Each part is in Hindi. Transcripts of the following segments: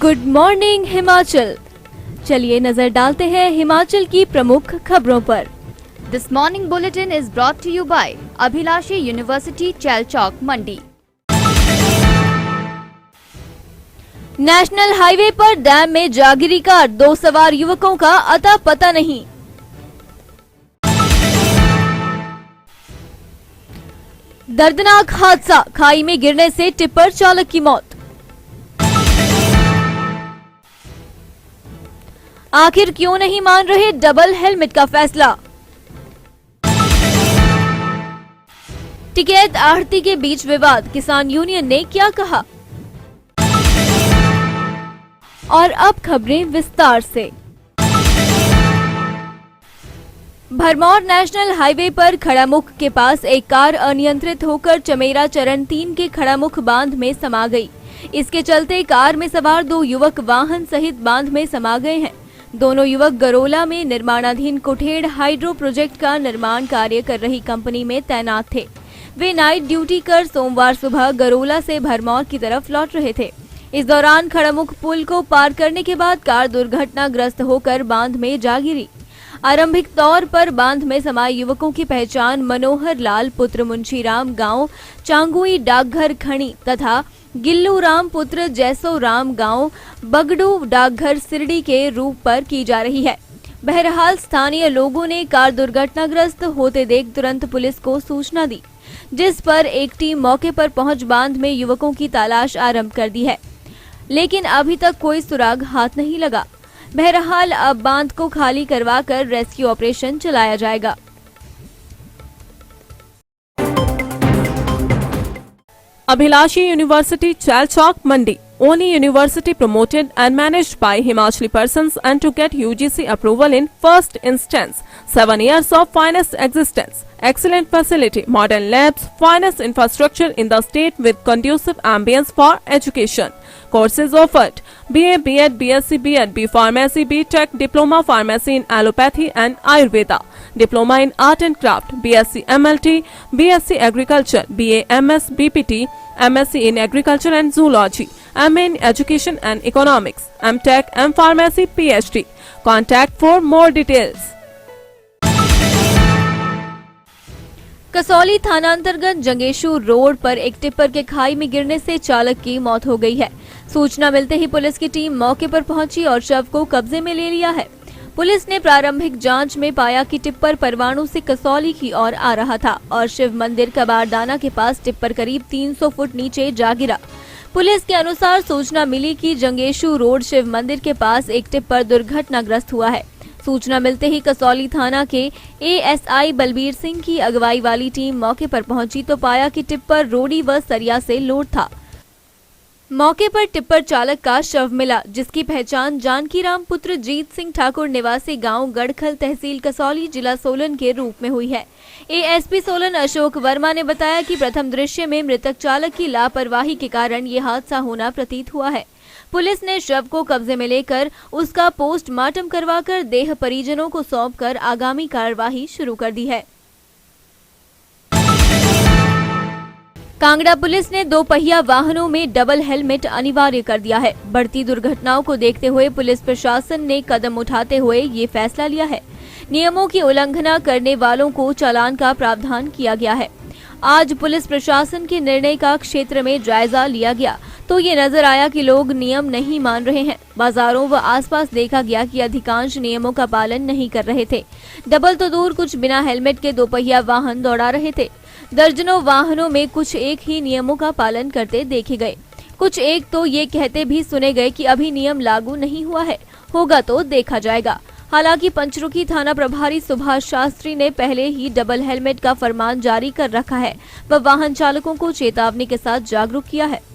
Good morning Himachal. चलिए नजर डालते हैं हिमाचल की प्रमुख खबरों पर। This morning bulletin is brought to you by Abhilashi university Chailchowk Mandi. National highway पर डैम में जा गिरी कार, 2 सवार युवकों का अता पता नहीं। दर्दनाक हादसा, खाई में गिरने से टिप्पर चालक की मौत। आखिर क्यों नहीं मान रहे डबल हेलमेट का फैसला। टिकैत आढ़ती के बीच विवाद, किसान यूनियन ने क्या कहा। और अब खबरें विस्तार से। भरमौर नेशनल हाईवे पर खड़ामुख के पास एक कार अनियंत्रित होकर चमेरा चरण 3 के खड़ामुख बांध में समा गई। इसके चलते कार में सवार 2 युवक वाहन सहित बांध में समा गए हैं। दोनों युवक गरोला में निर्माणाधीन कुठेड़ हाइड्रो प्रोजेक्ट का निर्माण कार्य कर रही कंपनी में तैनात थे। वे नाइट ड्यूटी कर सोमवार सुबह गरोला से भरमौर की तरफ लौट रहे थे। इस दौरान खड़ामुख पुल को पार करने के बाद कार दुर्घटनाग्रस्त होकर बांध में जा गिरी। आरंभिक तौर पर बांध में समाये युवकों की पहचान मनोहर लाल पुत्र मुंशीराम गांव चांगुई डाकघर खणी तथा गिल्लू राम पुत्र जैसो राम गांव बगडू डाकघर सिरडी के रूप पर की जा रही है। बहरहाल स्थानीय लोगों ने कार दुर्घटनाग्रस्त होते देख तुरंत पुलिस को सूचना दी, जिस पर एक टीम मौके पर पहुंच बांध में युवकों की तलाश आरंभ कर दी है, लेकिन अभी तक कोई सुराग हाथ नहीं लगा। बहरहाल अब बांध को खाली करवाकर रेस्क्यू ऑपरेशन चलाया जाएगा। Abhilashi University Chalchok Mandi, only university promoted and managed by Himachali persons and to get UGC approval in first instance. 7 years of finest existence, excellent facility, modern labs, finest infrastructure in the state with conducive ambience for education. Courses offered: BA, B.Ed, BSc, B.Ed, B Pharmacy, B.Tech, Diploma Pharmacy in Allopathy and Ayurveda, Diploma in Art and Craft, BSc MLT, BSc Agriculture, BA MS, BPT, MSc in Agriculture and Zoology, MA in Education and Economics, MTech, M Pharmacy, PhD. Contact for more details. Kasauli थाना अंतर्गत जंगेशु रोड पर एक टिप्पर के खाई में गिरने से चालक की मौत हो गई है। सूचना मिलते ही पुलिस की टीम मौके पर पहुंची और शव को कब्जे में ले लिया है। पुलिस ने प्रारंभिक जांच में पाया कि टिप्पर परवाणु से कसौली की ओर आ रहा था और शिव मंदिर कबाड़दाना के पास टिप्पर करीब 300 फुट नीचे जा गिरा। पुलिस के अनुसार सूचना मिली कि जंगेशु रोड शिव मंदिर के पास एक टिप्पर दुर्घटनाग्रस्त हुआ है। सूचना मिलते ही कसौली थाना के एएसआई बलबीर सिंह की अगुवाई वाली टीम मौके पर पहुंची तो पाया कि टिप्पर रोड़ी व सरिया से लोड था। मौके पर टिप्पर चालक का शव मिला, जिसकी पहचान जानकी राम पुत्र जीत सिंह ठाकुर निवासी गांव गढ़खल तहसील कसौली जिला सोलन के रूप में हुई है। एएसपी सोलन अशोक वर्मा ने बताया कि प्रथम दृश्य में मृतक चालक की लापरवाही के कारण ये हादसा होना प्रतीत हुआ है। पुलिस ने शव को कब्जे में लेकर उसका पोस्टमार्टम करवाकर देह परिजनों को सौंपकर आगामी कार्यवाही शुरू कर दी है। कांगड़ा पुलिस ने 2 पहिया वाहनों में डबल हेलमेट अनिवार्य कर दिया है। बढ़ती दुर्घटनाओं को देखते हुए पुलिस प्रशासन ने कदम उठाते हुए ये फैसला लिया है। नियमों की उल्लंघना करने वालों को चालान का प्रावधान किया गया है। आज पुलिस प्रशासन के निर्णय का क्षेत्र में जायजा लिया गया तो ये नजर आया कि लोग नियम नहीं मान रहे हैं। बाजारों व आसपास देखा गया कि अधिकांश नियमों का पालन नहीं कर रहे थे। डबल तो दूर, कुछ बिना हेलमेट के 2 पहिया वाहन दौड़ा रहे थे। दर्जनों वाहनों में कुछ एक ही नियमों का पालन करते देखे गए। कुछ एक तो ये कहते भी सुने गए कि अभी नियम लागू नहीं हुआ है, होगा तो देखा जाएगा। हालांकि पंचरुखी थाना प्रभारी सुभाष शास्त्री ने पहले ही डबल हेलमेट का फरमान जारी कर रखा है व वाहन चालकों को चेतावनी के साथ जागरूक किया है।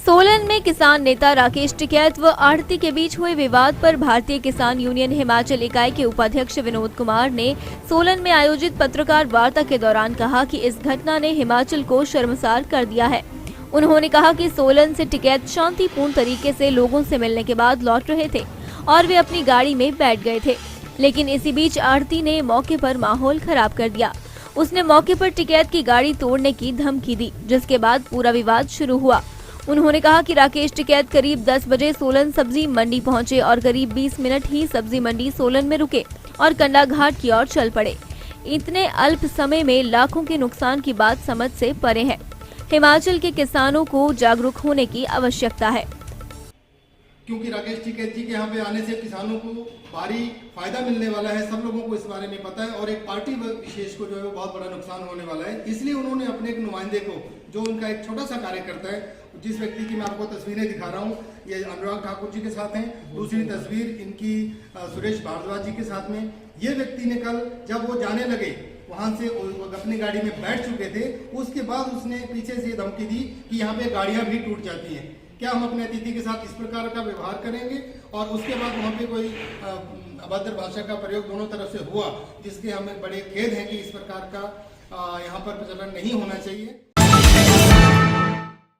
सोलन में किसान नेता राकेश टिकैत व आढ़ती के बीच हुए विवाद पर भारतीय किसान यूनियन हिमाचल इकाई के उपाध्यक्ष विनोद कुमार ने सोलन में आयोजित पत्रकार वार्ता के दौरान कहा कि इस घटना ने हिमाचल को शर्मसार कर दिया है। उन्होंने कहा कि सोलन से टिकैत शांतिपूर्ण तरीके से लोगों से मिलने के बाद लौट रहे थे और वे अपनी गाड़ी में बैठ गए थे, लेकिन इसी बीच आढ़ती ने मौके पर माहौल खराब कर दिया। उसने मौके पर टिकैत की गाड़ी तोड़ने की धमकी दी, जिसके बाद पूरा विवाद शुरू हुआ। उन्होंने कहा कि राकेश टिकैत करीब 10 बजे सोलन सब्जी मंडी पहुंचे और करीब 20 मिनट ही सब्जी मंडी सोलन में रुके और कंडा घाट की ओर चल पड़े। इतने अल्प समय में लाखों के नुकसान की बात समझ से परे है। हिमाचल के किसानों को जागरूक होने की आवश्यकता है, क्योंकि राकेश टिकैत जी के यहाँ पे आने से किसानों को भारी फायदा मिलने वाला है। सब लोगों को इस बारे में पता है और एक पार्टी विशेष को जो है वो बहुत बड़ा नुकसान होने वाला है। इसलिए उन्होंने अपने एक नुमाइंदे को, जो उनका एक छोटा सा कार्यकर्ता है, जिस व्यक्ति की मैं आपको तस्वीरें दिखा रहा हूँ, ये अनुराग ठाकुर जी के साथ हैं। दूसरी तस्वीर इनकी सुरेश भारद्वाज जी के साथ में। ये व्यक्ति ने कल जब वो जाने लगे वहां से अपनी गाड़ी में बैठ चुके थे, उसके बाद उसने पीछे से धमकी दी कि यहाँ पे गाड़ियां भी टूट जाती हैं। क्या हम अपने अतिथि के साथ इस प्रकार का व्यवहार करेंगे? और उसके बाद वहाँ पे कोई अभद्र भाषा का प्रयोग दोनों तरफ से हुआ, जिसके हमें बड़े खेद हैं कि इस प्रकार का यहाँ पर प्रचलन नहीं होना चाहिए।